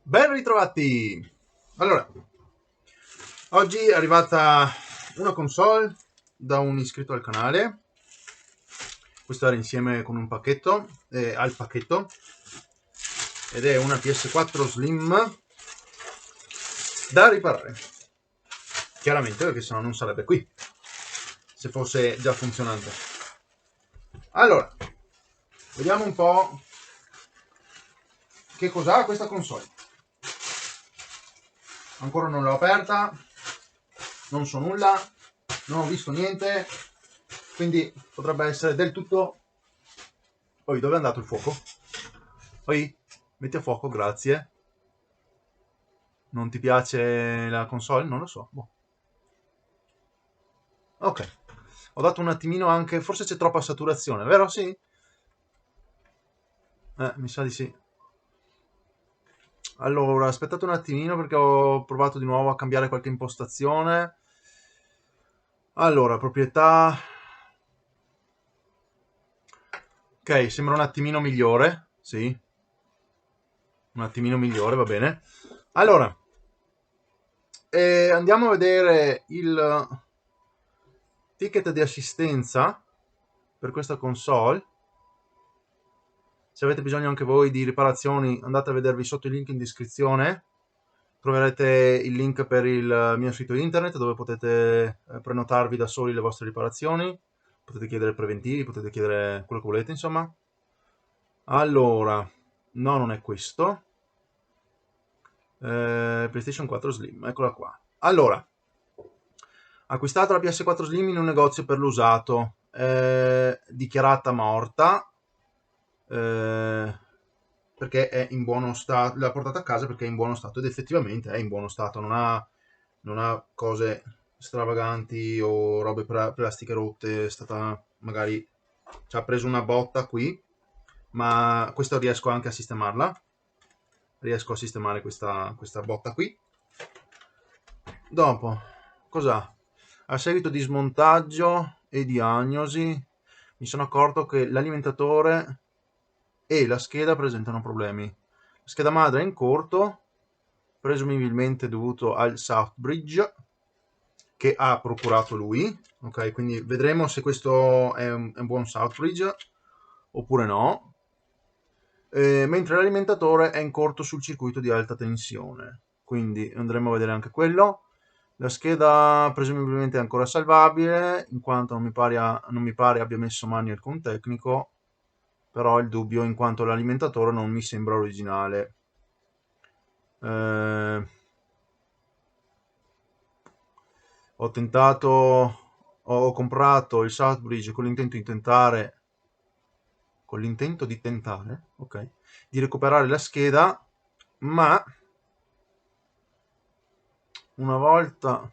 Ben ritrovati! Allora, oggi è arrivata una console da un iscritto al canale. Questo era insieme con un pacchetto, al pacchetto, ed è una PS4 Slim da riparare. Chiaramente, perché sennò non sarebbe qui, se fosse già funzionante. Allora, vediamo un po' che cos'ha questa console. Ancora non l'ho aperta, non so nulla, non ho visto niente, quindi potrebbe essere del tutto... Poi dove è andato il fuoco? Poi metti a fuoco, grazie. Non ti piace la console? Non lo so. Boh. Ok, ho dato un attimino anche, forse c'è troppa saturazione, vero? Sì? Mi sa di sì. Allora, aspettate un attimino perché ho provato di nuovo a cambiare qualche impostazione. Allora, proprietà. Ok, sembra un attimino migliore. Sì, un attimino migliore, va bene. Allora, andiamo a vedere il ticket di assistenza per questa console. Se avete bisogno anche voi di riparazioni, andate a vedervi sotto il link in descrizione. Troverete il link per il mio sito internet dove potete prenotarvi da soli le vostre riparazioni. Potete chiedere preventivi, potete chiedere quello che volete, insomma. Allora, no, non è questo. PlayStation 4 Slim, eccola qua. Allora, acquistato la PS4 Slim in un negozio per l'usato, dichiarata morta, eh, perché è in buono stato, l'ha portata a casa perché è in buono stato, ed effettivamente è in buono stato, non ha cose stravaganti o robe plastiche rotte, è stata magari, ci ha preso una botta qui, ma questo riesco anche a sistemarla, riesco a sistemare questa botta qui. Dopo, cos'ha? A seguito di smontaggio e diagnosi, mi sono accorto che l'alimentatore e la scheda presentano problemi. La scheda madre è in corto, presumibilmente dovuto al South Bridge che ha procurato lui. Ok, quindi vedremo se questo è un buon South Bridge oppure no. Mentre l'alimentatore è in corto sul circuito di alta tensione, quindi andremo a vedere anche quello. La scheda presumibilmente è ancora salvabile, in quanto non mi pare abbia messo mani alcun tecnico, però ho il dubbio in quanto l'alimentatore non mi sembra originale. Eh, ho tentato, ho comprato il Southbridge con l'intento di tentare, ok, di recuperare la scheda, ma una volta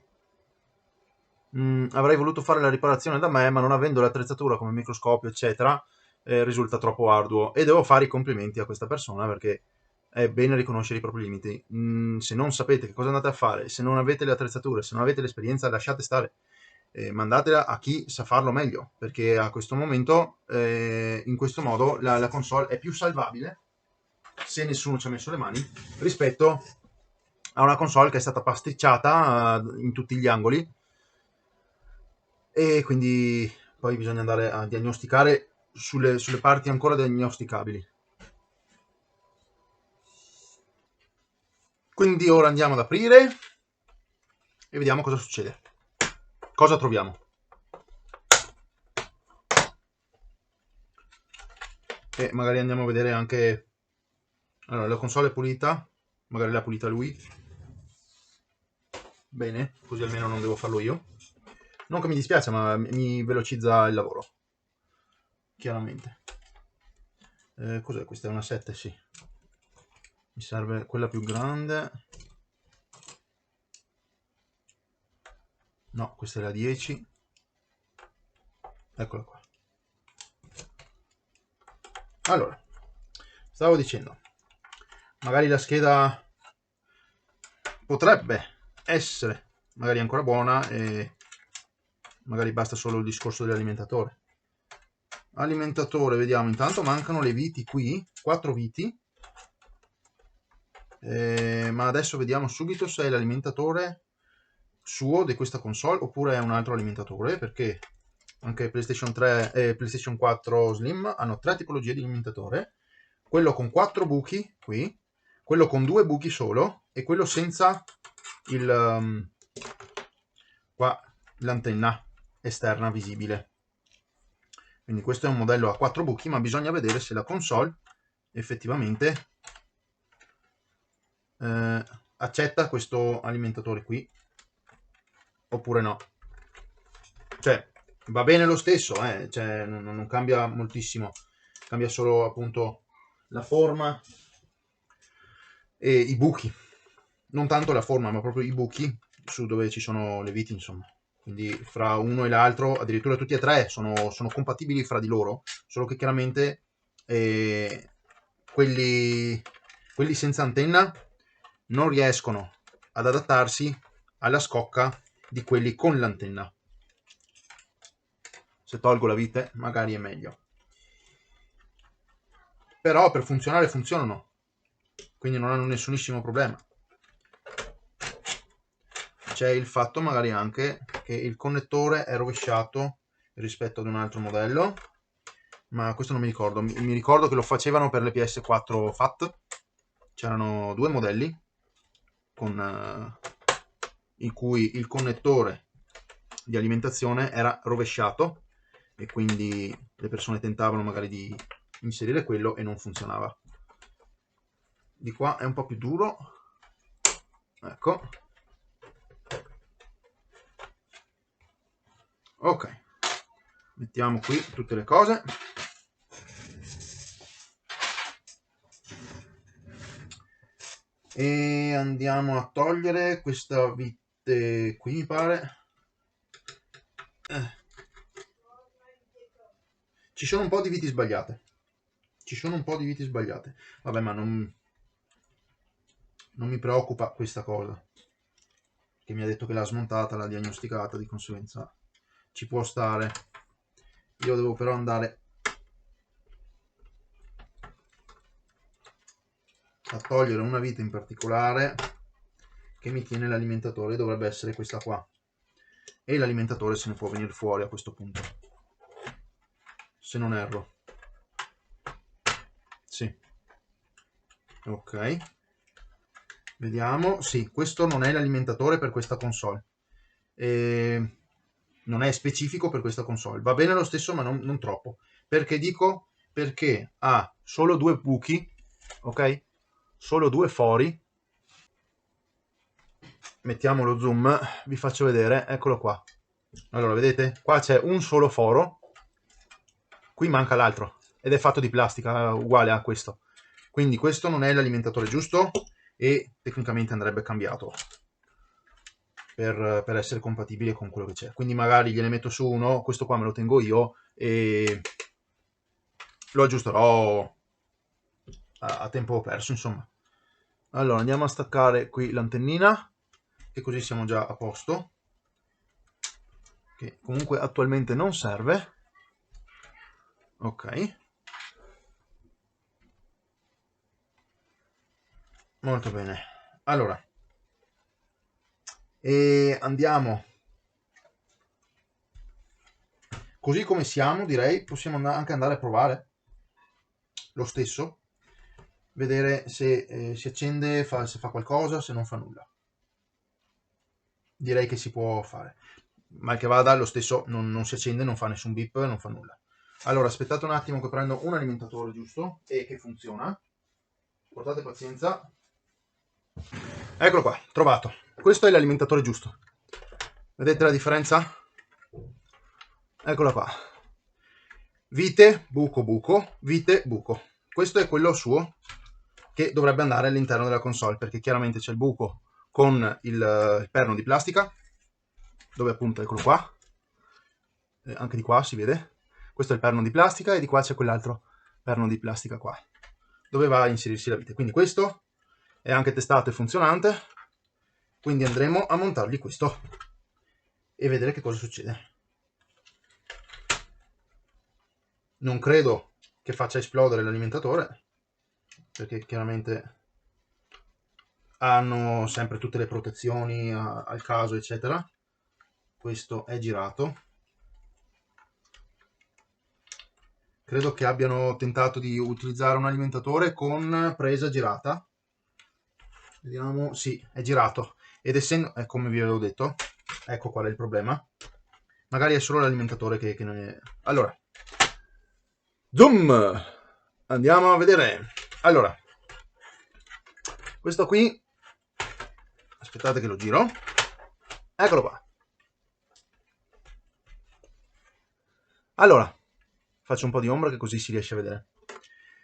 avrei voluto fare la riparazione da me, ma non avendo l'attrezzatura come microscopio, eccetera, risulta troppo arduo e devo fare i complimenti a questa persona perché è bene riconoscere i propri limiti. Se non sapete che cosa andate a fare, se non avete le attrezzature, se non avete l'esperienza, lasciate stare. Mandatela a chi sa farlo meglio, perché a questo momento, in questo modo, la console è più salvabile, se nessuno ci ha messo le mani, rispetto a una console che è stata pasticciata in tutti gli angoli, e quindi poi bisogna andare a diagnosticare sulle parti ancora diagnosticabili. Quindi ora andiamo ad aprire e vediamo cosa succede. Cosa troviamo? E magari andiamo a vedere anche... Allora, la console è pulita, magari l'ha pulita lui. Bene, così almeno non devo farlo io. Non che mi dispiace, ma mi velocizza il lavoro. Chiaramente. Cos'è? Questa è una 7, sì. Mi serve quella più grande. No, questa è la 10. Eccola qua. Allora, stavo dicendo, magari la scheda potrebbe essere magari ancora buona e magari basta solo il discorso dell'alimentatore. Alimentatore, vediamo, intanto mancano le viti qui, 4 viti. Ma adesso vediamo subito se è l'alimentatore suo di questa console oppure è un altro alimentatore, perché anche PlayStation 3 e PlayStation 4 Slim hanno tre tipologie di alimentatore: quello con 4 buchi qui, quello con 2 buchi solo e quello senza il qua l'antenna esterna visibile. Quindi questo è un modello a 4 buchi, ma bisogna vedere se la console effettivamente accetta questo alimentatore qui oppure no. Cioè, va bene lo stesso, cioè, non cambia moltissimo, cambia solo appunto la forma e i buchi, non tanto la forma ma proprio i buchi su dove ci sono le viti, insomma. Quindi fra uno e l'altro, addirittura tutti e tre sono compatibili fra di loro, solo che chiaramente quelli senza antenna non riescono ad adattarsi alla scocca di quelli con l'antenna. Se tolgo la vite magari è meglio, però per funzionare funzionano, quindi non hanno nessunissimo problema. C'è il fatto magari anche che il connettore è rovesciato rispetto ad un altro modello, ma questo non mi ricordo. Mi ricordo che lo facevano per le PS4 FAT, c'erano due modelli in cui il connettore di alimentazione era rovesciato e quindi le persone tentavano magari di inserire quello e non funzionava. Di qua è un po' più duro, ecco. Ok, mettiamo qui tutte le cose. E andiamo a togliere questa vite qui, mi pare. Ci sono un po' di viti sbagliate. Ci sono un po' di viti sbagliate. Vabbè, ma non mi preoccupa questa cosa. Che mi ha detto che l'ha smontata, l'ha diagnosticata, di conseguenza ci può stare. Io devo però andare a togliere una vite in particolare che mi tiene l'alimentatore, dovrebbe essere questa qua, e l'alimentatore se ne può venire fuori a questo punto, se non erro. Sì, ok, vediamo. Sì, questo non è l'alimentatore per questa console, non è specifico per questa console, va bene lo stesso ma non troppo. Perché dico? Perché ha solo due buchi, ok, solo due fori. Mettiamo lo zoom, vi faccio vedere, eccolo qua. Allora, vedete? Qua c'è un solo foro, qui manca l'altro, ed è fatto di plastica, uguale a questo. Quindi questo non è l'alimentatore giusto e tecnicamente andrebbe cambiato per essere compatibile con quello che c'è. Quindi magari gliene metto su uno, questo qua me lo tengo io e lo aggiusterò a tempo perso, insomma. Allora, andiamo a staccare qui l'antennina, che così siamo già a posto, che comunque attualmente non serve. Ok, molto bene. Allora, e andiamo così come siamo, direi. Possiamo anche andare a provare lo stesso, vedere se si accende, se fa qualcosa, se non fa nulla. Direi che si può fare. Mal che vada, lo stesso non si accende, non fa nessun beep, non fa nulla. Allora, aspettate un attimo che prendo un alimentatore giusto e che funziona. Portate pazienza. Eccolo qua, trovato. Questo è l'alimentatore giusto. Vedete la differenza? Eccola qua. Vite, buco, buco, vite, buco. Questo è quello suo che dovrebbe andare all'interno della console, perché chiaramente c'è il buco con il perno di plastica, dove appunto, eccolo qua, anche di qua si vede. Questo è il perno di plastica e di qua c'è quell'altro perno di plastica qua, dove va a inserirsi la vite. Quindi questo è anche testato e funzionante, quindi andremo a montargli questo e vedere che cosa succede. Non credo che faccia esplodere l'alimentatore, perché chiaramente hanno sempre tutte le protezioni al caso, eccetera. Questo è girato. Credo che abbiano tentato di utilizzare un alimentatore con presa girata. Vediamo, sì, è girato. Ed essendo, come vi avevo detto, ecco qual è il problema. Magari è solo l'alimentatore che non è... Allora, zoom! Andiamo a vedere. Allora, questo qui, aspettate che lo giro. Eccolo qua. Allora, faccio un po' di ombra che così si riesce a vedere.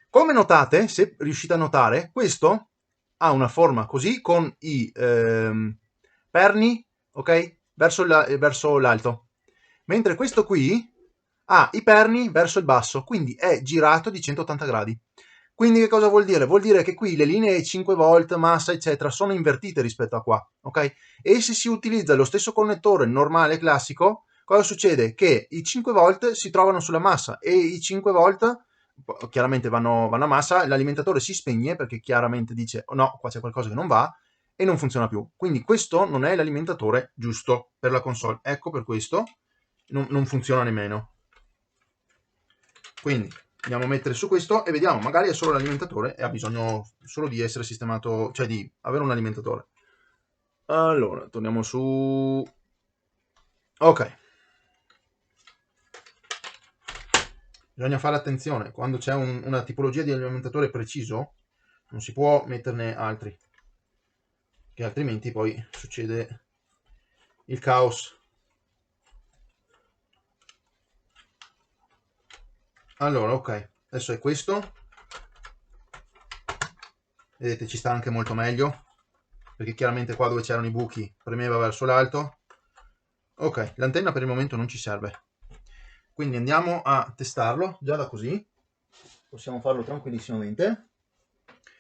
Come notate, se riuscite a notare, questo ha una forma così con i perni, ok? Verso l'alto. Mentre questo qui ha i perni verso il basso, quindi è girato di 180 gradi. Quindi che cosa vuol dire? Vuol dire che qui le linee 5 volt, massa, eccetera, sono invertite rispetto a qua, ok? E se si utilizza lo stesso connettore normale, classico, cosa succede? Che i 5 volt si trovano sulla massa e i 5 volt chiaramente vanno a massa, l'alimentatore si spegne perché chiaramente dice oh no, qua c'è qualcosa che non va e non funziona più. Quindi questo non è l'alimentatore giusto per la console. Ecco per questo non funziona nemmeno. Quindi andiamo a mettere su questo e vediamo, magari è solo l'alimentatore e ha bisogno solo di essere sistemato, cioè di avere un alimentatore. Allora, torniamo su... Ok. Bisogna fare attenzione, quando c'è una tipologia di alimentatore preciso, non si può metterne altri, che altrimenti poi succede il caos. Allora, ok, adesso è questo. Vedete, ci sta anche molto meglio, perché chiaramente qua dove c'erano i buchi premeva verso l'alto. Ok, l'antenna per il momento non ci serve. Quindi andiamo a testarlo, già da così. Possiamo farlo tranquillissimamente.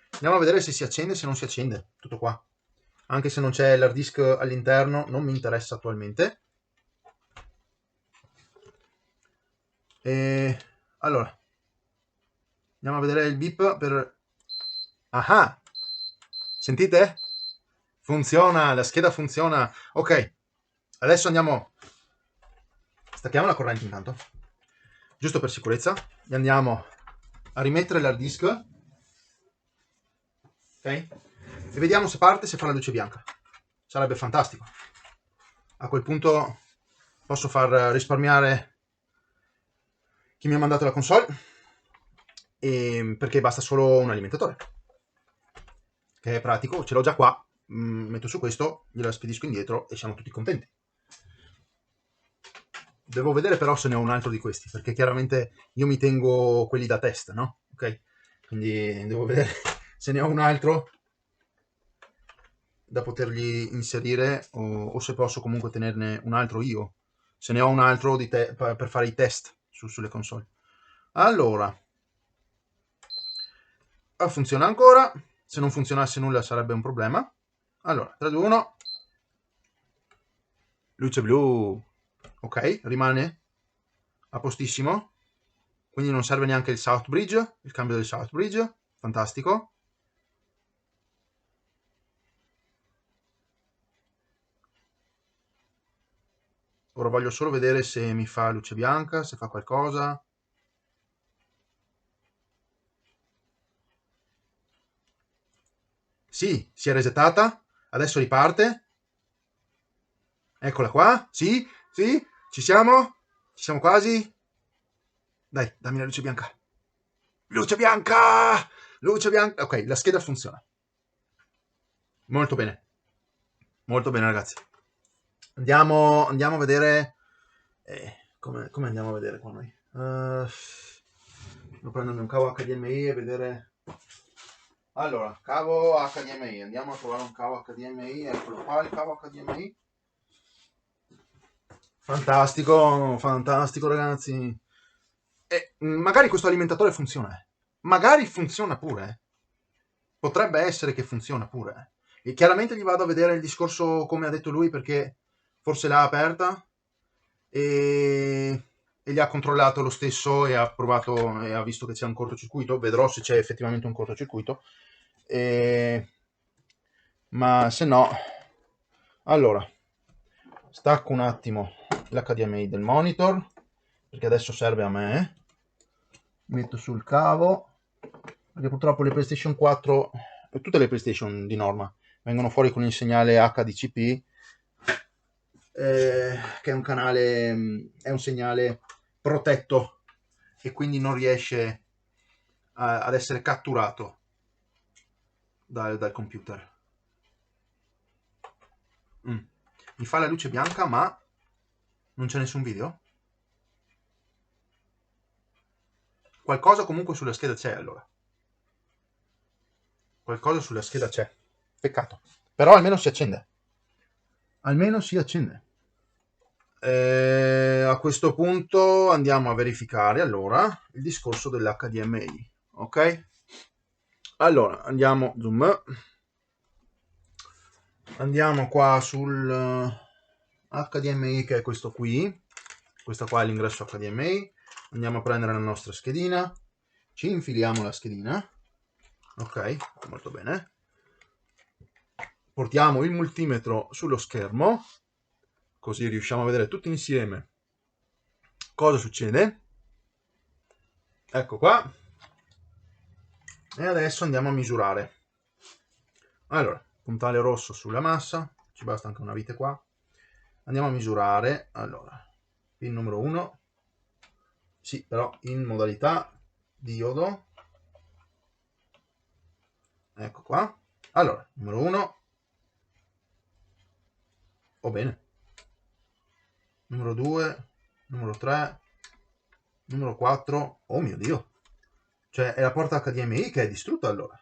Andiamo a vedere se si accende e se non si accende. Tutto qua. Anche se non c'è l'hard disk all'interno, non mi interessa attualmente. E allora, andiamo a vedere il beep per... Ah! Sentite? Funziona, la scheda funziona. Ok, adesso andiamo... Stacchiamo la corrente intanto, giusto per sicurezza. E andiamo a rimettere l'hard disk. Ok? E vediamo se parte, se fa la luce bianca. Sarebbe fantastico. A quel punto posso far risparmiare chi mi ha mandato la console, perché basta solo un alimentatore, che è pratico, ce l'ho già qua, metto su questo, gliela spedisco indietro e siamo tutti contenti. Devo vedere però se ne ho un altro di questi, perché chiaramente io mi tengo quelli da test, no? Ok? Quindi devo vedere se ne ho un altro da potergli inserire o se posso comunque tenerne un altro io, se ne ho un altro per fare i test sulle console. Allora, funziona ancora, se non funzionasse nulla sarebbe un problema. Allora, 3, 2, 1, luce blu, ok, rimane a postissimo, quindi non serve neanche il South Bridge, il cambio del South Bridge, fantastico. Ora voglio solo vedere se mi fa luce bianca, se fa qualcosa. Sì, si è resettata, adesso riparte. Eccola qua, sì, sì, ci siamo quasi. Dai, dammi la luce bianca. Luce bianca! Luce bianca! Ok, la scheda funziona. Molto bene ragazzi. Andiamo a vedere... come andiamo a vedere qua noi? Devo prendermi un cavo HDMI e vedere... Allora, cavo HDMI, andiamo a trovare un cavo HDMI, eccolo qua il cavo HDMI. Fantastico, fantastico ragazzi. E magari questo alimentatore funziona. Magari funziona pure. Potrebbe essere che funziona pure. E chiaramente gli vado a vedere il discorso come ha detto lui perché forse l'ha aperta e gli ha controllato lo stesso e ha provato e ha visto che c'è un cortocircuito. Vedrò se c'è effettivamente un cortocircuito. ma se no, allora stacco un attimo l'HDMI del monitor perché adesso serve a me, metto sul cavo perché purtroppo le PlayStation 4 e tutte le PlayStation di norma vengono fuori con il segnale HDCP, che è un canale, è un segnale protetto e quindi non riesce ad essere catturato dal computer. Mi fa la luce bianca, ma non c'è nessun video? Qualcosa comunque sulla scheda c'è, allora. Qualcosa sulla scheda c'è. Peccato. Però almeno si accende. Almeno si accende. A questo punto andiamo a verificare allora il discorso dell'HDMI. Ok? Allora, andiamo zoom. Andiamo qua sul HDMI, che è questo qui. Questo qua è l'ingresso HDMI. Andiamo a prendere la nostra schedina. Ci infiliamo la schedina. Ok, molto bene. Portiamo il multimetro sullo schermo, così riusciamo a vedere tutti insieme cosa succede. Ecco qua. E adesso andiamo a misurare. Allora, puntale rosso sulla massa, ci basta anche una vite qua. Andiamo a misurare. Allora, pin numero 1, sì, però in modalità diodo. Ecco qua. Allora, numero 1, oh bene. Numero 2, numero 3, numero 4, oh mio Dio. Cioè, è la porta HDMI che è distrutta allora.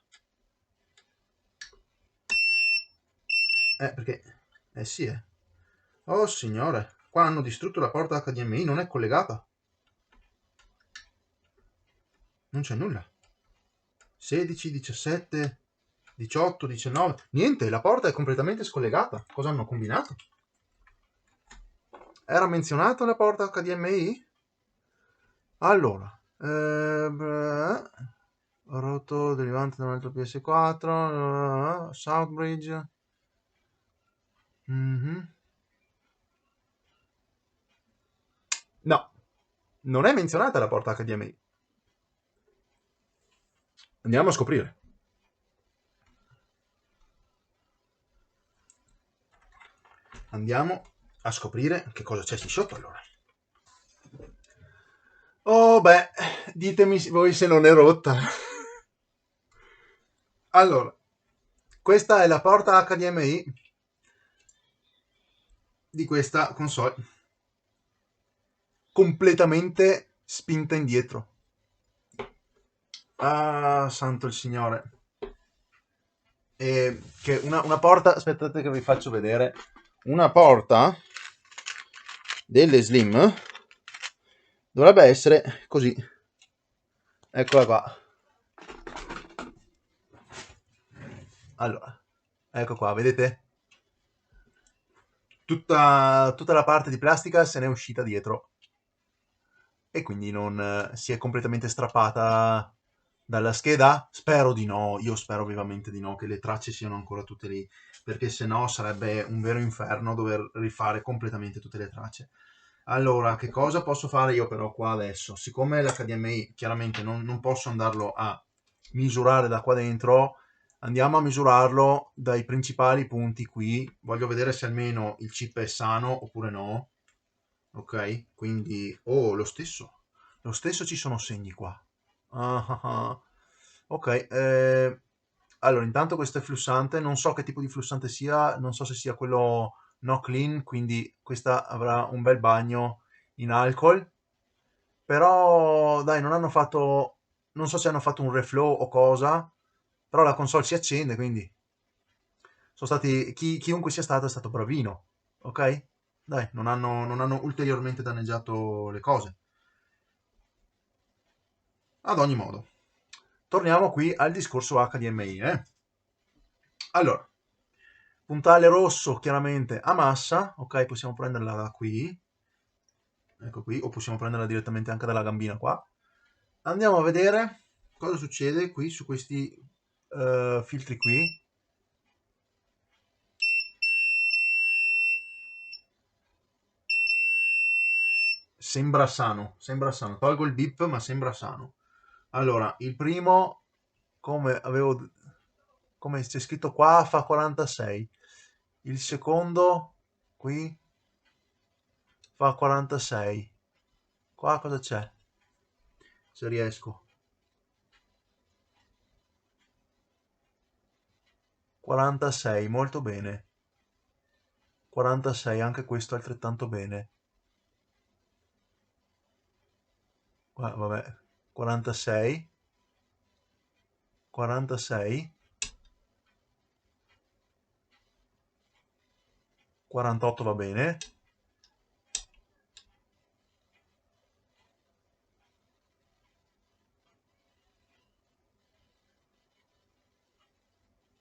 Perché... sì, Oh signore, qua hanno distrutto la porta HDMI, non è collegata. Non c'è nulla. 16, 17, 18, 19... Niente, la porta è completamente scollegata. Cosa hanno combinato? Era menzionata la porta HDMI? Allora... rotto derivante da un altro PS4... Southbridge... No, non è menzionata la porta HDMI. Andiamo a scoprire. Andiamo a scoprire che cosa c'è sotto allora. Oh beh, ditemi voi se non è rotta. Allora, questa è la porta HDMI di questa console, completamente spinta indietro. Ah, santo il Signore. E che una porta, aspettate che vi faccio vedere, una porta delle Slim dovrebbe essere così. Eccola qua. Allora, ecco qua, vedete? Tutta la parte di plastica se n'è uscita dietro e quindi non si è completamente strappata dalla scheda. Spero di no, io spero vivamente di no, che le tracce siano ancora tutte lì, perché se no sarebbe un vero inferno dover rifare completamente tutte le tracce. Allora, che cosa posso fare io però qua adesso? Siccome l'HDMI chiaramente non posso andarlo a misurare da qua dentro, andiamo a misurarlo dai principali punti qui. Voglio vedere se almeno il chip è sano oppure no. Ok, quindi... Oh, lo stesso ci sono segni qua. Ah, ah, ah. Ok, allora intanto questo è flussante, non so che tipo di flussante sia, non so se sia quello no clean, quindi questa avrà un bel bagno in alcol, però dai, non hanno fatto, non so se hanno fatto un reflow o cosa, però la console si accende, quindi sono stati, chiunque sia stato è stato bravino, ok? Dai, non hanno ulteriormente danneggiato le cose. Ad ogni modo, torniamo qui al discorso HDMI, Allora, puntale rosso chiaramente a massa, ok, possiamo prenderla da qui, ecco qui, o possiamo prenderla direttamente anche dalla gambina qua. Andiamo a vedere cosa succede qui su questi filtri qui. sembra sano, tolgo il bip ma sembra sano. Allora, il primo, come c'è scritto qua, fa 46. Il secondo, qui, fa 46. Qua cosa c'è? Se riesco. 46, molto bene. 46, anche questo altrettanto bene. Vabbè, 46. 46. 48 va bene.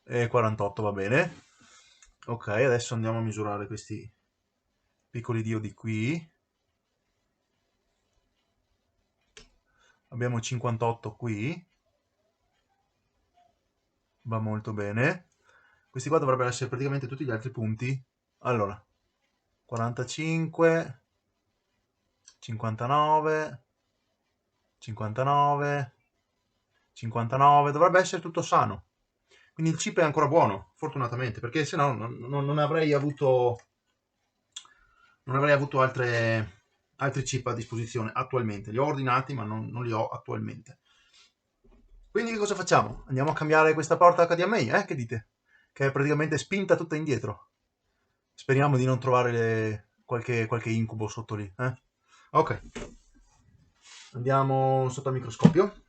E 48 va bene. Ok, adesso andiamo a misurare questi piccoli diodi qui. Abbiamo 58 qui. Va molto bene. Questi qua dovrebbero essere praticamente tutti gli altri punti. Allora, 45, 59, 59, 59, dovrebbe essere tutto sano. Quindi il chip è ancora buono, fortunatamente, perché se no non avrei avuto, altri chip a disposizione attualmente. Li ho ordinati, ma non li ho attualmente. Quindi che cosa facciamo? Andiamo a cambiare questa porta HDMI, che dite? Che è praticamente spinta tutta indietro. Speriamo di non trovare qualche incubo sotto lì. Ok, andiamo sotto al microscopio.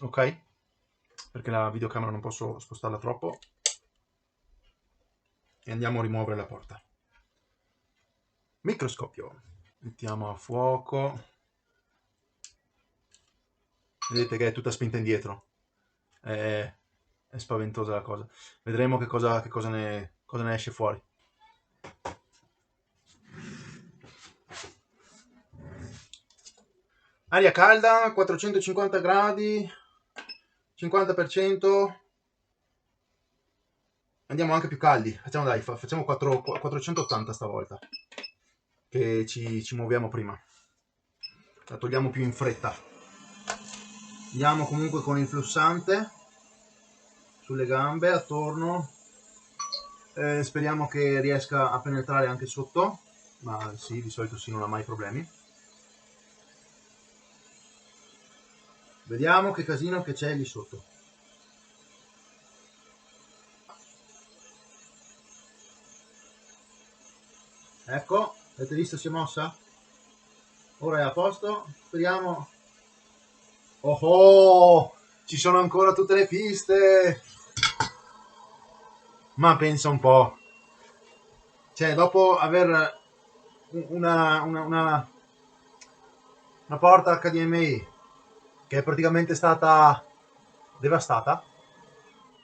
Ok, perché la videocamera non posso spostarla troppo. E andiamo a rimuovere la porta. Microscopio. Mettiamo a fuoco. Vedete che è tutta spinta indietro. È spaventosa la cosa. Vedremo cosa ne esce fuori. Aria calda, 450 gradi, 50%. Andiamo anche più caldi. Facciamo 480 stavolta. Che ci muoviamo prima. La togliamo più in fretta. Andiamo comunque con il flussante sulle gambe, attorno. Speriamo che riesca a penetrare anche sotto. Ma sì, di solito sì, non ha mai problemi. Vediamo che casino che c'è lì sotto. Ecco, avete visto si è mossa? Ora è a posto, speriamo. Oh oh, ci sono ancora tutte le piste. Ma pensa un po'. Cioè, dopo aver una porta HDMI che è praticamente stata devastata,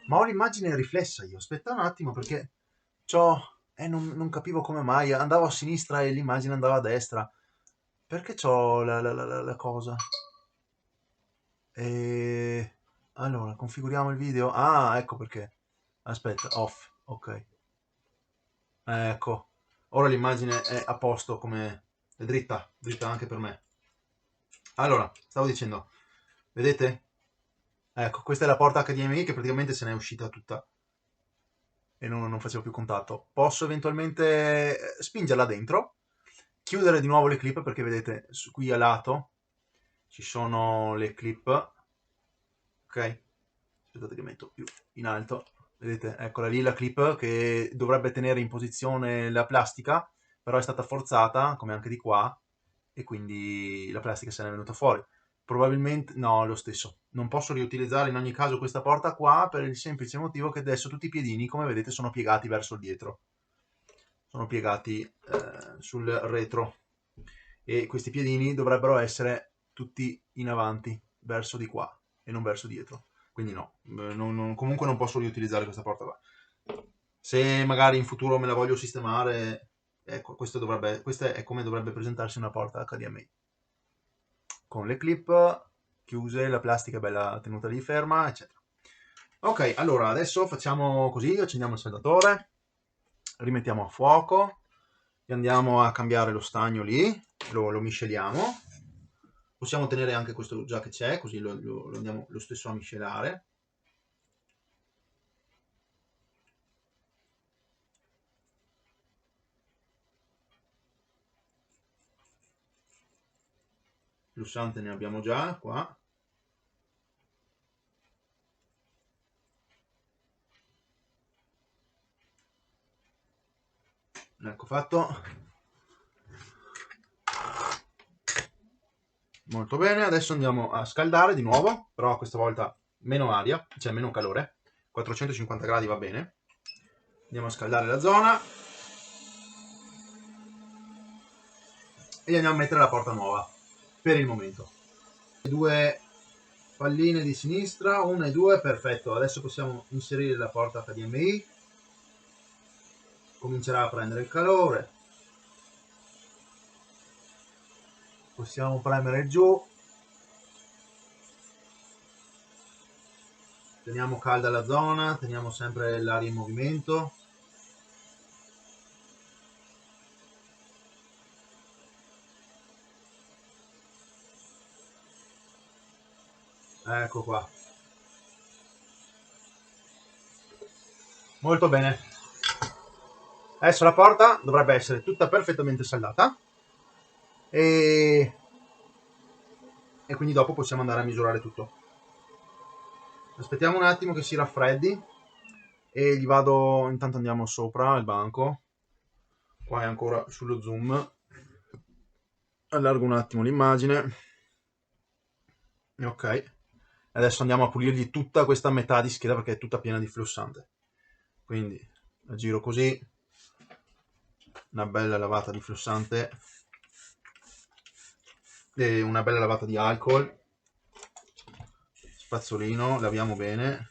ma ho l'immagine riflessa io. Aspetta un attimo perché non capivo come mai. Andavo a sinistra e l'immagine andava a destra. Perché c'ho la cosa? E... Allora, configuriamo il video. Ah, ecco perché. Aspetta, off. Ok. Ecco. Ora l'immagine è a posto, come... È dritta anche per me. Allora, stavo dicendo, vedete? Ecco, questa è la porta HDMI che praticamente se n'è uscita tutta e non facevo più contatto. Posso eventualmente spingerla dentro, chiudere di nuovo le clip perché vedete qui a lato ci sono le clip, ok? Aspettate che metto più in alto, vedete? Eccola lì la clip che dovrebbe tenere in posizione la plastica, però è stata forzata, come anche di qua, e quindi la plastica se n'è venuta fuori. Probabilmente no, lo stesso. Non posso riutilizzare in ogni caso questa porta qua per il semplice motivo che adesso tutti i piedini, come vedete, sono piegati verso il dietro. Sono piegati sul retro. E questi piedini dovrebbero essere tutti in avanti, verso di qua, e non verso dietro. Quindi no, comunque non posso riutilizzare questa porta qua. Se magari in futuro me la voglio sistemare, ecco, questa è come dovrebbe presentarsi una porta HDMI. Con le clip chiuse, la plastica è bella tenuta lì ferma, eccetera. Ok, allora adesso facciamo così, accendiamo il saldatore, rimettiamo a fuoco e andiamo a cambiare lo stagno lì. lo misceliamo. Possiamo tenere anche questo già che c'è, così lo andiamo lo stesso a miscelare. Flussante ne abbiamo già qua. Ecco fatto. Molto bene, adesso andiamo a scaldare di nuovo, però questa volta meno aria, cioè meno calore. 450 gradi va bene. Andiamo a scaldare la zona e andiamo a mettere la porta nuova per il momento. Due palline di sinistra, una e due, perfetto. Adesso possiamo inserire la porta HDMI. Comincerà a prendere il calore. Possiamo premere giù. Teniamo calda la zona, teniamo sempre l'aria in movimento. Ecco qua. Molto bene. Adesso la porta dovrebbe essere tutta perfettamente saldata e quindi dopo possiamo andare a misurare tutto. Aspettiamo un attimo che si raffreddi e gli vado, intanto andiamo sopra il banco, qua è ancora sullo zoom, allargo un attimo l'immagine, ok, adesso andiamo a pulirgli tutta questa metà di scheda perché è tutta piena di flussante, quindi la giro così, una bella lavata di flussante e una bella lavata di alcol, spazzolino, laviamo bene,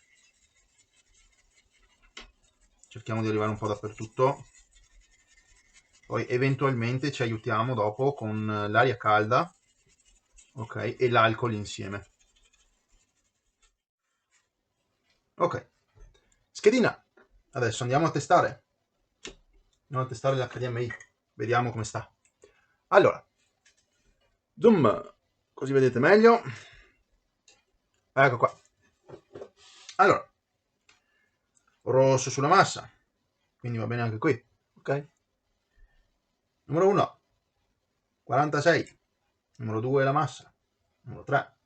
cerchiamo di arrivare un po' dappertutto, poi eventualmente ci aiutiamo dopo con l'aria calda, ok, e l'alcol insieme. Ok, schedina, adesso andiamo a testare l'HDMI, vediamo come sta. Allora, zoom, così vedete meglio, ecco qua. Allora, rosso sulla massa, quindi va bene anche qui, ok? Numero 1, 46, numero 2 la massa, numero 3,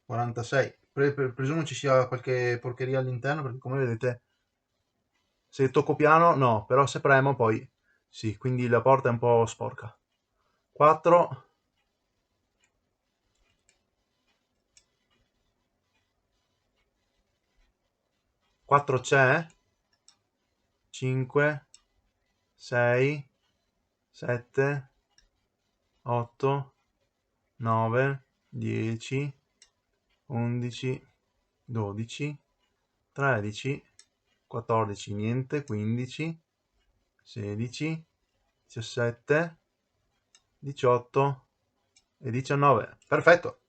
46, presumo ci sia qualche porcheria all'interno perché come vedete se tocco piano no, però se premo poi sì, quindi la porta è un po' sporca. 4, 4 c'è, 5, 6, 7, 8, 9, 10, 11, 12, 13, 14, niente, 15, 16, 17, 18 e 19. Perfetto.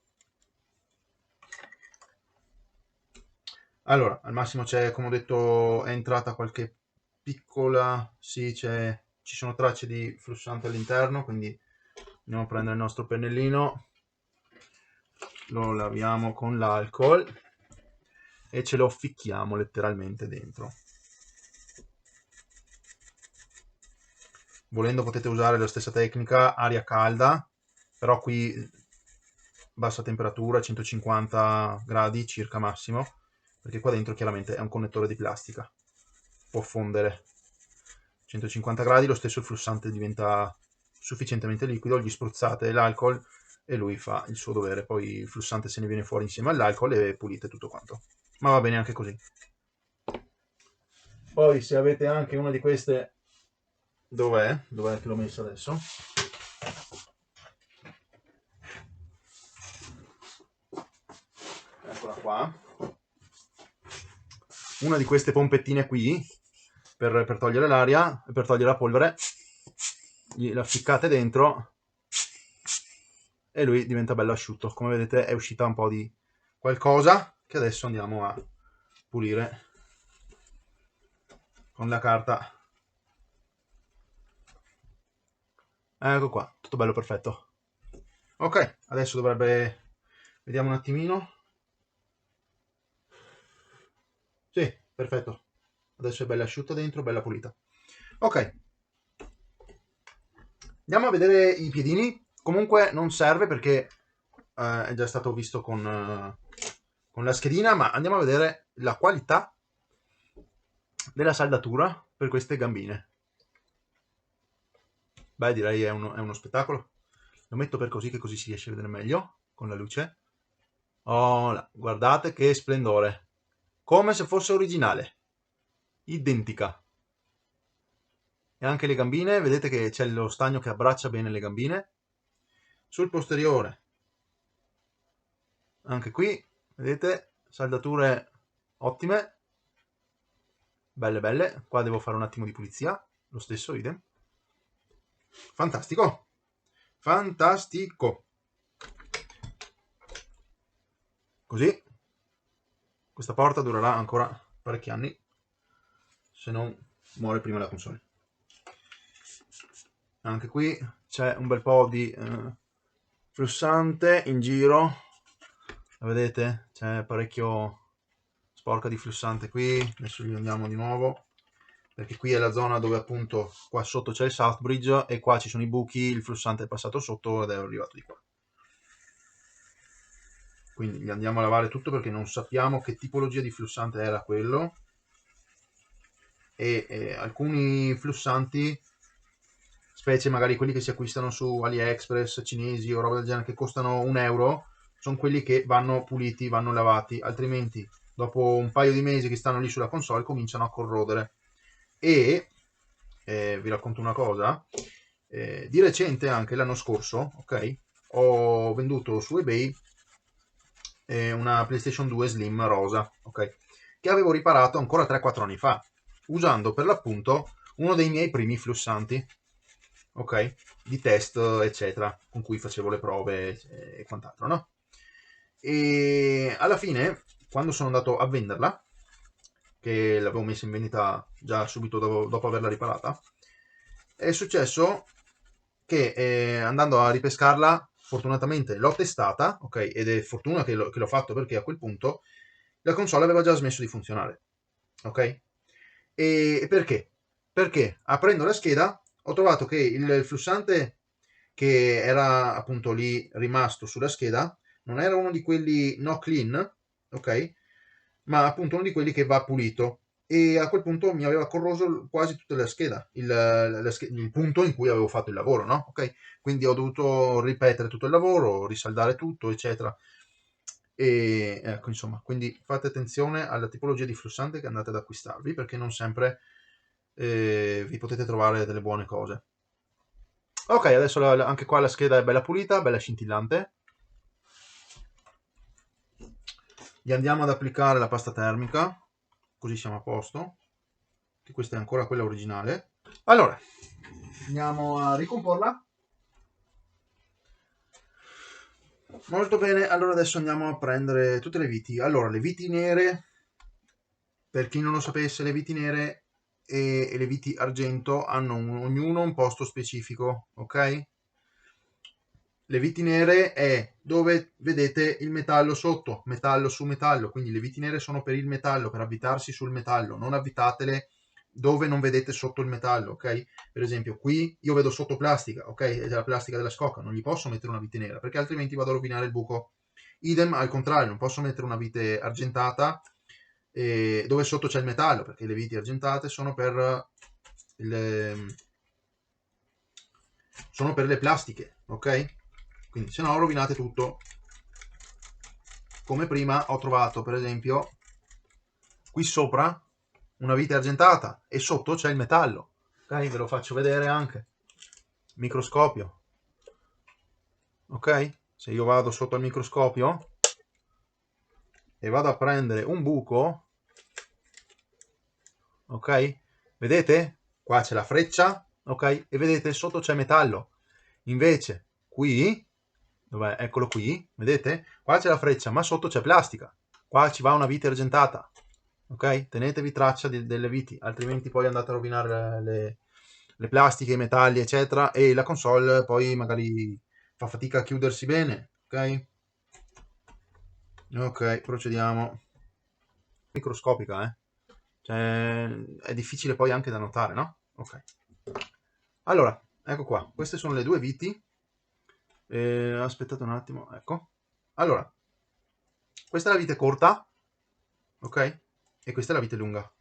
Allora, al massimo c'è, come ho detto, è entrata qualche piccola, sì, ci sono tracce di flussante all'interno, quindi andiamo a prendere il nostro pennellino, lo laviamo con l'alcol e ce lo ficchiamo letteralmente dentro. Volendo potete usare la stessa tecnica, aria calda, però qui bassa temperatura, 150 gradi circa massimo, perché qua dentro chiaramente è un connettore di plastica, può fondere. 150 gradi, lo stesso il flussante diventa sufficientemente liquido, gli spruzzate l'alcol e lui fa il suo dovere, poi il flussante se ne viene fuori insieme all'alcol e pulite tutto quanto. Ma va bene anche così. Poi se avete anche una di queste, dov'è? Dov'è che l'ho messa adesso? Eccola qua. Una di queste pompettine qui per togliere l'aria e per togliere la polvere, la ficcate dentro e lui diventa bello asciutto. Come vedete è uscita un po' di qualcosa che adesso andiamo a pulire con la carta Ecco qua, tutto bello perfetto. Ok, adesso dovrebbe... Vediamo un attimino. Sì, perfetto. Adesso è bella asciutta dentro, bella pulita. Ok, andiamo a vedere i piedini. Comunque non serve perché è già stato visto con la schedina, ma andiamo a vedere la qualità della saldatura per queste gambine. Beh, direi è uno spettacolo. Lo metto per così che così si riesce a vedere meglio con la luce. Oh, là, guardate che splendore. Come se fosse originale. Identica. E anche le gambine, vedete che c'è lo stagno che abbraccia bene le gambine. Sul posteriore, anche qui, vedete, saldature ottime. Belle belle. Qua devo fare un attimo di pulizia. Lo stesso, idem. Fantastico. Fantastico. Così questa porta durerà ancora parecchi anni, se non muore prima la console. Anche qui c'è un bel po' di flussante in giro, la vedete? C'è parecchio sporca di flussante qui. Adesso li andiamo di nuovo, perché qui è la zona dove appunto qua sotto c'è il Southbridge e qua ci sono i buchi, il flussante è passato sotto ed è arrivato di qua. Quindi li andiamo a lavare tutto perché non sappiamo che tipologia di flussante era quello, e alcuni flussanti, specie magari quelli che si acquistano su AliExpress, cinesi o roba del genere, che costano €1, sono quelli che vanno puliti, vanno lavati, altrimenti dopo un paio di mesi che stanno lì sulla console cominciano a corrodere. E vi racconto una cosa, di recente, anche l'anno scorso, ok, ho venduto su eBay una PlayStation 2 Slim rosa, ok, che avevo riparato ancora 3-4 anni fa, usando per l'appunto uno dei miei primi flussanti, ok, di test, eccetera, con cui facevo le prove e quant'altro, no? E alla fine, quando sono andato a venderla, che l'avevo messa in vendita già subito dopo averla riparata, è successo che andando a ripescarla, fortunatamente l'ho testata, ok, ed è fortuna che l'ho fatto, perché a quel punto la console aveva già smesso di funzionare, ok? E perché? Perché aprendo la scheda ho trovato che il flussante che era appunto lì rimasto sulla scheda non era uno di quelli no clean, ok? Ma appunto uno di quelli che va pulito. E a quel punto mi aveva corroso quasi tutta la scheda, il punto in cui avevo fatto il lavoro, no? Ok? Quindi ho dovuto ripetere tutto il lavoro, risaldare tutto, eccetera. E ecco, insomma, quindi fate attenzione alla tipologia di flussante che andate ad acquistarvi, perché non sempre vi potete trovare delle buone cose. Ok, adesso anche qua la scheda è bella pulita, bella scintillante. Gli andiamo ad applicare la pasta termica, così siamo a posto, che questa è ancora quella originale. Allora, andiamo a ricomporla. Molto bene, allora adesso andiamo a prendere tutte le viti. Allora, le viti nere, per chi non lo sapesse, le viti nere e le viti argento hanno ognuno un posto specifico, ok? Le viti nere è dove vedete il metallo sotto, metallo su metallo, quindi le viti nere sono per il metallo, per avvitarsi sul metallo, non avvitatele dove non vedete sotto il metallo, ok? Per esempio qui io vedo sotto plastica, ok? È la plastica della scocca, non gli posso mettere una vite nera perché altrimenti vado a rovinare il buco. Idem al contrario, non posso mettere una vite argentata dove sotto c'è il metallo, perché le viti argentate sono per le plastiche, ok? Quindi se no rovinate tutto. Come prima ho trovato per esempio qui sopra una vite argentata e sotto c'è il metallo, ok? Ve lo faccio vedere anche, microscopio, ok? Se io vado sotto al microscopio e vado a prendere un buco, ok? Vedete? Qua c'è la freccia, ok? E vedete sotto c'è metallo. Invece qui, dov'è? Eccolo qui, vedete? Qua c'è la freccia, ma sotto c'è plastica. Qua ci va una vite argentata, ok? Tenetevi traccia delle viti, altrimenti poi andate a rovinare le plastiche, i metalli, eccetera, e la console poi magari fa fatica a chiudersi bene, ok? Ok, procediamo. Microscopica, eh? Cioè, è difficile poi anche da notare, no? Ok. Allora, ecco qua. Queste sono le due viti. Aspettate un attimo, ecco. Allora, questa è la vite corta, ok? E questa è la vite lunga.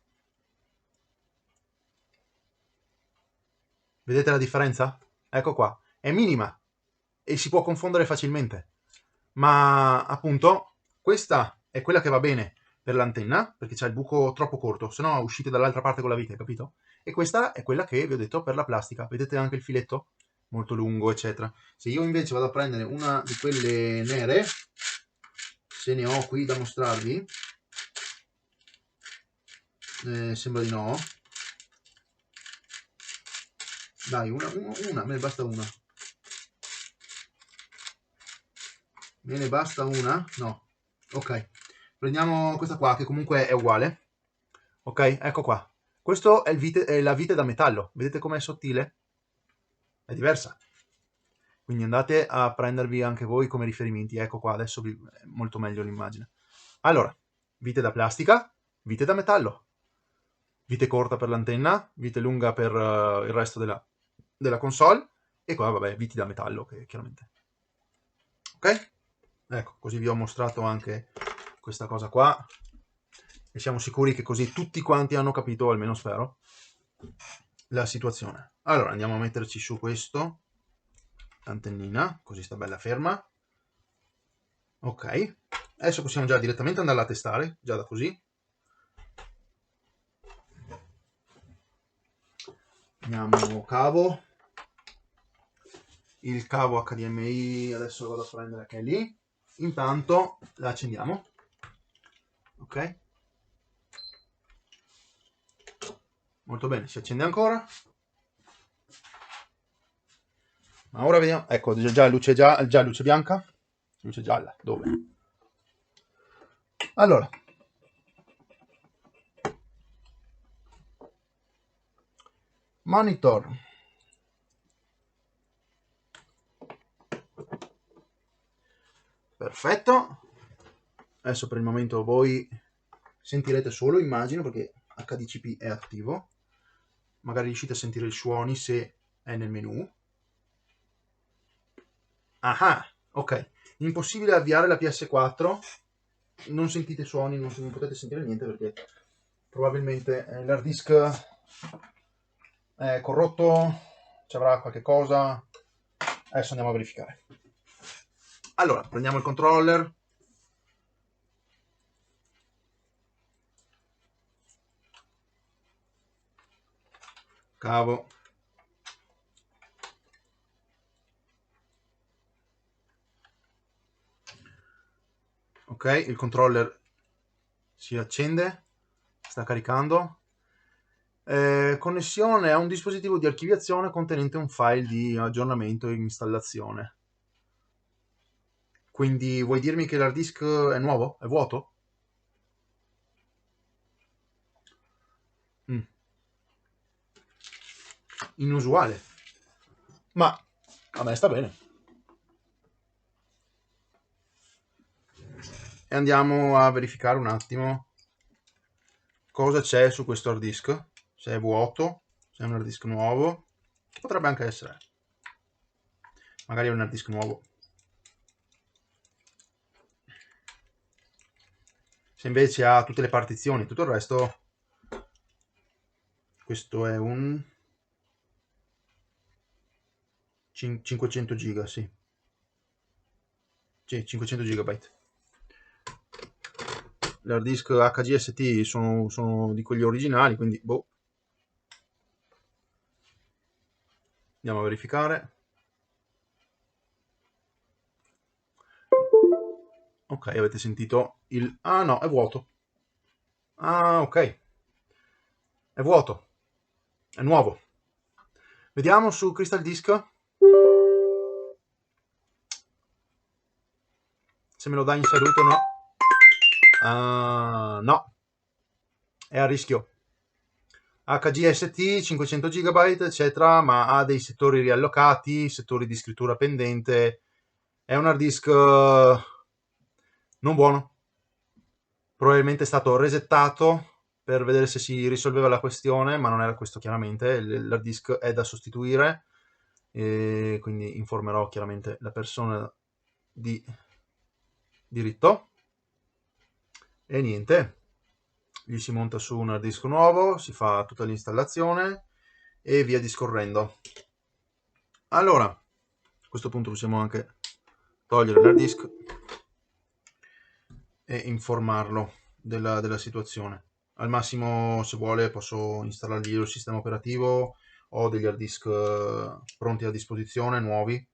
Vedete la differenza? Ecco qua. È minima e si può confondere facilmente. Ma appunto, questa è quella che va bene per l'antenna, perché c'è il buco troppo corto, se no uscite dall'altra parte con la vite, capito? E questa è quella che vi ho detto per la plastica. Vedete anche il filetto? Molto lungo, eccetera. Se io invece vado a prendere una di quelle nere, se ne ho qui da mostrarvi, sembra di no. Dai, una, me ne basta una. Me ne basta una? No. Ok. Prendiamo questa qua, che comunque è uguale. Ok, ecco qua. Questo è la vite da metallo. Vedete com'è sottile? È diversa. Quindi andate a prendervi anche voi come riferimenti. Ecco qua, adesso è molto meglio l'immagine. Allora, vite da plastica, vite da metallo. Vite corta per l'antenna, vite lunga per il resto della console. E qua, vabbè, viti da metallo, che chiaramente. Ok? Ecco, così vi ho mostrato anche questa cosa qua. E siamo sicuri che così tutti quanti hanno capito, almeno spero, la situazione. Allora, andiamo a metterci su questo, antennina, così sta bella ferma. Ok, adesso possiamo già direttamente andarla a testare, già da così. Andiamo cavo, il cavo HDMI adesso lo vado a prendere che è lì. Intanto la accendiamo. Ok, molto bene, si accende ancora. Ma ora vediamo, ecco, già luce bianca, luce gialla, dove? Allora, monitor. Perfetto. Adesso per il momento voi sentirete solo, immagino, perché HDCP è attivo. Magari riuscite a sentire i suoni se è nel menu. Ah, ok. Impossibile avviare la PS4. Non sentite suoni, non potete sentire niente perché probabilmente l'hard disk è corrotto, ci avrà qualche cosa. Adesso andiamo a verificare. Allora, prendiamo il controller. Cavo. Ok, il controller si accende, sta caricando. Connessione a un dispositivo di archiviazione contenente un file di aggiornamento e installazione. Quindi vuoi dirmi che l'hard disk è nuovo? È vuoto? Mm. Inusuale. Ma a me sta bene. E andiamo a verificare un attimo cosa c'è su questo hard disk. Se è vuoto, se è un hard disk nuovo, che potrebbe anche essere. Magari è un hard disk nuovo. Se invece ha tutte le partizioni, tutto il resto, questo è un 500 giga, sì. Sì, 500 GB. L'hard disk HGST sono di quelli originali, quindi boh. Andiamo a verificare. Ok, avete sentito il... Ah no, è vuoto. Ah, ok. È vuoto. È nuovo. Vediamo su Crystal Disk se me lo dà in salute o no. Ah, no. È a rischio. HGST 500 GB eccetera, ma ha dei settori riallocati, settori di scrittura pendente. È un hard disk non buono, probabilmente è stato resettato per vedere se si risolveva la questione, ma non era questo chiaramente. L'hard disk è da sostituire, e quindi informerò chiaramente la persona di diritto. E niente, gli si monta su un hard disk nuovo, si fa tutta l'installazione e via discorrendo. Allora, a questo punto possiamo anche togliere l'hard disk e informarlo della situazione. Al massimo, se vuole, posso installargli io il sistema operativo. Ho degli hard disk pronti a disposizione, nuovi.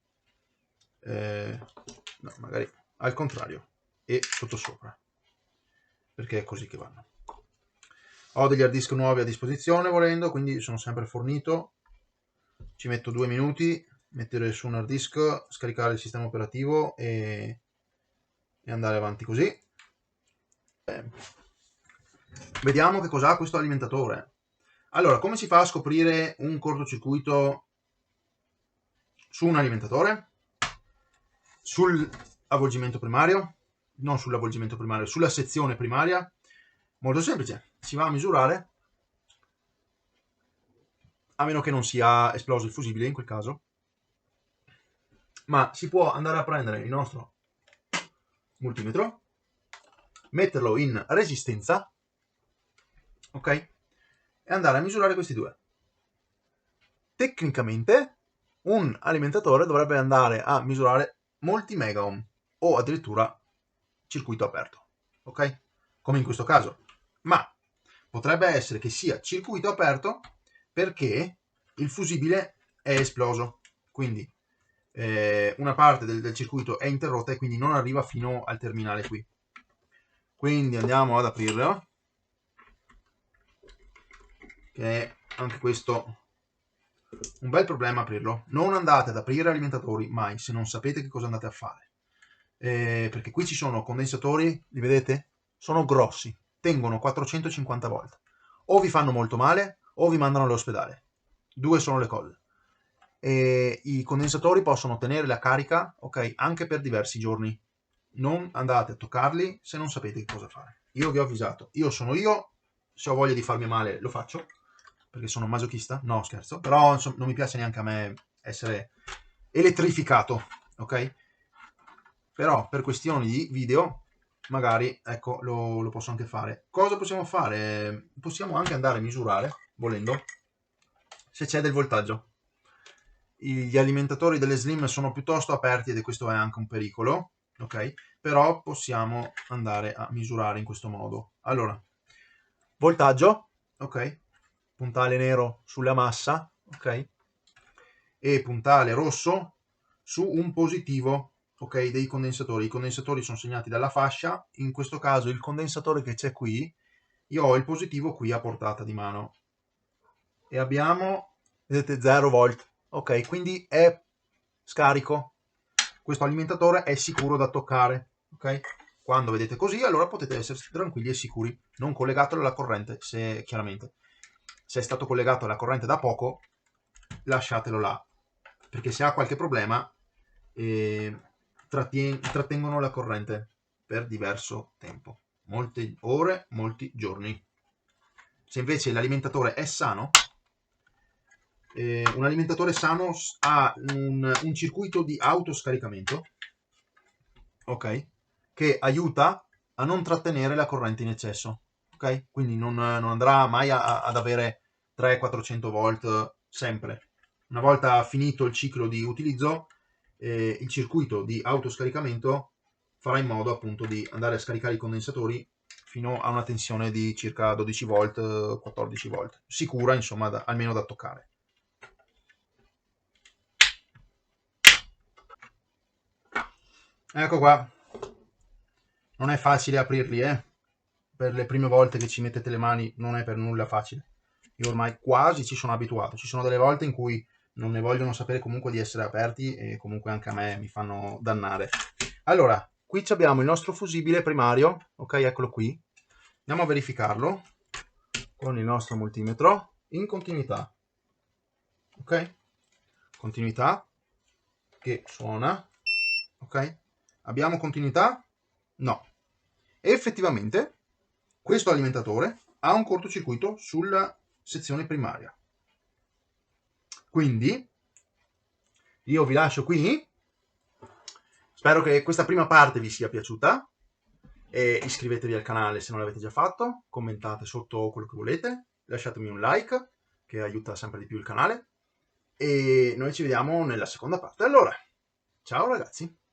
No, magari al contrario e sottosopra, perché è così che vanno. Ho degli hard disk nuovi a disposizione volendo, quindi sono sempre fornito. Ci metto 2 minuti, mettere su un hard disk, scaricare il sistema operativo e andare avanti così. Vediamo che cos'ha questo alimentatore. Allora, come si fa a scoprire un cortocircuito su un alimentatore? Sull'avvolgimento primario? Non sull'avvolgimento primario, sulla sezione primaria? Molto semplice, si va a misurare, a meno che non sia esploso il fusibile in quel caso, ma si può andare a prendere il nostro multimetro, metterlo in resistenza, ok? E andare a misurare questi due. Tecnicamente un alimentatore dovrebbe andare a misurare molti mega ohm o addirittura circuito aperto, ok? Come in questo caso. Ma potrebbe essere che sia circuito aperto perché il fusibile è esploso, quindi una parte del circuito è interrotta e quindi non arriva fino al terminale qui. Quindi andiamo ad aprirlo, che è anche questo un bel problema aprirlo. Non andate ad aprire alimentatori mai se non sapete che cosa andate a fare, perché qui ci sono condensatori, li vedete? Sono grossi, tengono 450 volt. O vi fanno molto male o vi mandano all'ospedale. Due sono le cose. E i condensatori possono tenere la carica, ok, anche per diversi giorni. Non andate a toccarli se non sapete che cosa fare. Io vi ho avvisato, io sono io, se ho voglia di farmi male lo faccio, perché sono masochista, no scherzo, però insomma, non mi piace neanche a me essere elettrificato, ok? Però per questioni di video magari ecco lo posso anche fare. Cosa possiamo fare? Possiamo anche andare a misurare, volendo, se c'è del voltaggio. Gli alimentatori delle slim sono piuttosto aperti ed questo è anche un pericolo, ok? Però possiamo andare a misurare in questo modo. Allora, voltaggio, ok? Puntale nero sulla massa, ok? E puntale rosso su un positivo, ok, dei condensatori. I condensatori sono segnati dalla fascia, in questo caso il condensatore che c'è qui, io ho il positivo qui a portata di mano e abbiamo, vedete, 0 volt, ok, quindi è scarico. Questo alimentatore è sicuro da toccare, ok? Quando vedete così, allora potete essere tranquilli e sicuri. Non collegatelo alla corrente, se chiaramente. Se è stato collegato alla corrente da poco, lasciatelo là, perché se ha qualche problema trattengono la corrente per diverso tempo, molte ore, molti giorni. Se invece l'alimentatore è sano, un alimentatore sano ha un circuito di autoscaricamento, ok, che aiuta a non trattenere la corrente in eccesso, ok? Quindi non andrà mai ad avere 300-400 volt sempre. Una volta finito il ciclo di utilizzo, il circuito di autoscaricamento farà in modo appunto di andare a scaricare i condensatori fino a una tensione di circa 12 volt, 14 volt, sicura insomma, almeno da toccare. Ecco qua, non è facile aprirli, per le prime volte che ci mettete le mani non è per nulla facile. Io ormai quasi ci sono abituato, ci sono delle volte in cui non ne vogliono sapere comunque di essere aperti e comunque anche a me mi fanno dannare. Allora, qui abbiamo il nostro fusibile primario, ok, eccolo qui. Andiamo a verificarlo con il nostro multimetro. in continuità, ok? Continuità che suona, ok? Abbiamo continuità? No. E effettivamente questo alimentatore ha un cortocircuito sulla sezione primaria. Quindi io vi lascio qui. Spero che questa prima parte vi sia piaciuta. E iscrivetevi al canale se non l'avete già fatto, commentate sotto quello che volete, lasciatemi un like che aiuta sempre di più il canale e noi ci vediamo nella seconda parte. Allora, ciao ragazzi!